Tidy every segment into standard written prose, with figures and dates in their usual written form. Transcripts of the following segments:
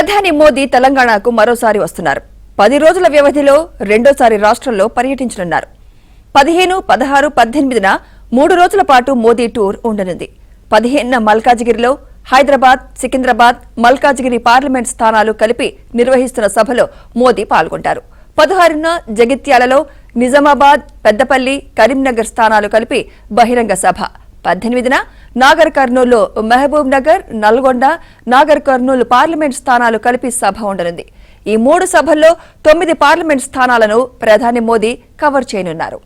ప్రధాని మోదీ తెలంగాణకు మరోసారి వస్తున్నారు. 10 రోజుల వ్యవధిలో రెండోసారి రాష్ట్రంలో పర్యటించనున్నారు. 15, 16, 18న 3 రోజుల పాటు మోదీ టూర్ ఉండనుంది. 15న మల్కాజిగిరిలో హైదరాబాద్, సికింద్రాబాద్, మల్కాజిగిరి పార్లమెంట్ స్థానాలు కలిపి నిర్వహిస్తున్న సభలో మోదీ పాల్గొంటారు. 16న జగిత్యాలలో నిజామాబాద్, పెద్దపల్లి, కరీంనగర్ స్థానాలు కలిపి బహిరంగ సభ. 18న నాగర్ కర్నూలు, మహబూబ్ నగర్, నల్గొండ, నాగర్ కర్నూలు పార్లమెంట్ స్థానాలు కలిపి సభ ఉండనుంది. ఈ 3 సభల్లో 9 పార్లమెంట్ స్థానాలను ప్రధాని మోదీ కవర్ చేయనున్నారు.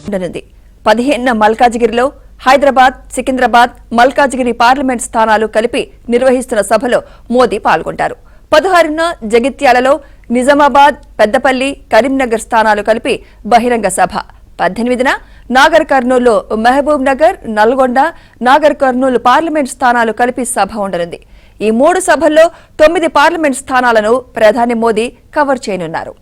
ఉండనుంది. 15న మల్కాజిగిరిలో హైదరాబాద్, సికింద్రాబాద్, మల్కాజిగిరి పార్లమెంట్ స్థానాలు కలిపి నిర్వహిస్తున్న సభలో మోదీ పాల్గొంటారు. 16న జగిత్యాలలో నిజామాబాద్, పెద్దపల్లి, కరీంనగర్ స్థానాలు కలిపి బహిరంగ సభ. 18న నాగర్ కర్నూలు, మహబూబ్ నగర్, నల్గొండ, నాగర్ కర్నూలు పార్లమెంట్ స్థానాలు కలిపి సభ ఉండనుంది. ఈ 3 సభల్లో 9 పార్లమెంట్ స్థానాలను ప్రధాని మోదీ కవర్ చేయనున్నారు.